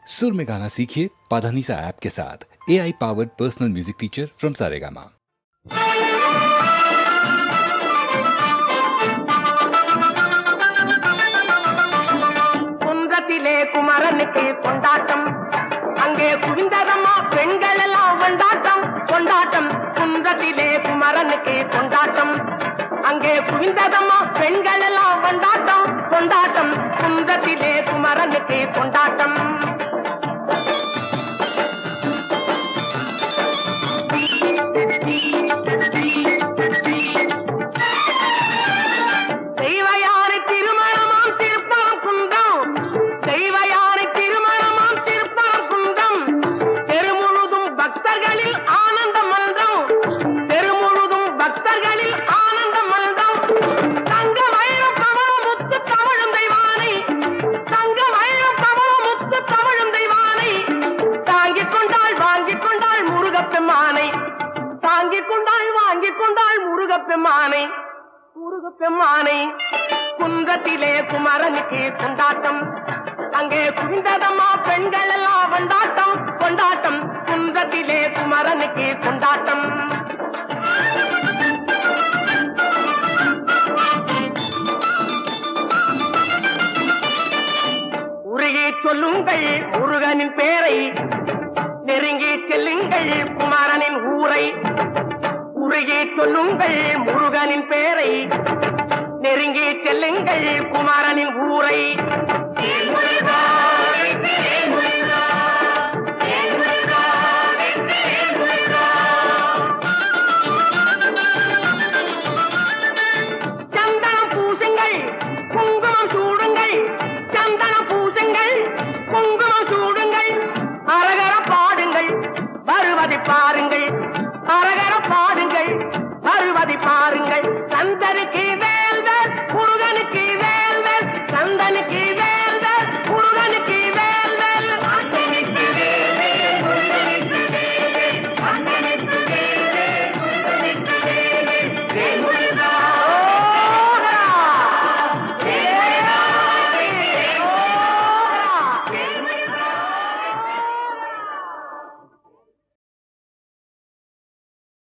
सुर में गाना सीखिए पाधानीसा ऐप के साथ। AI powered personal music teacher from Saregama. குன்றத்திலே குமரனுக்கு கொண்டாட்டம், அங்கே குவிந்ததம்மா பெண்கள் எல்லாம் கொண்டாட்டம் கொண்டாட்டம். குன்றத்திலே குமரனுக்கு கொண்டாட்டம், அங்கே குவிந்ததம்மா பெண்கள் எல்லாம் கொண்டாட்டம் கொண்டாட்டம். குன்றத்திலே குமரனுக்கு கொண்டாட்டம். தெய்வயானை திருமணமாம் திருப்பரம் குன்றம், தெய்வயானை திருமணமாம் திருப்பரம் குன்றம். தெருமுழுதும் பக்தர்களில் ஆனந்த மந்தம், தெருமுழுதும் பக்தர்களில் ஆனந்த மந்தம். தங்க வயலும் கமலம் முத்து தவழும் தெய்வானை, தங்க வயலும் கமலம் முத்து தவழும் தெய்வானை. தாங்கிக் கொண்டாள் வாங்கிக் கொண்டாள் முருகப்பெம்மானை, தாங்கிக் கொண்டாள் வாங்கிக் கொண்டாள் முருகப்பெம்மானை முருகப்பெம்மானை. குன்றத்திலே குமரனுக்கு கொண்டாட்டம், அங்கே குவிந்ததம்மா பெண்கள் எல்லாம் கொண்டாட்டம் கொண்டாட்டம். குன்றத்திலே குமரனுக்கு கொண்டாட்டம். உருகி சொல்லுங்கள் முருகனின் பேரை, நெருங்கி செல்லுங்கள் குமரனின் ஊரை. உருகி சொல்லுங்கள் முருகனின் பேரை, நெருங்கி செல்லுங்கள் குமரனின் ஊரை.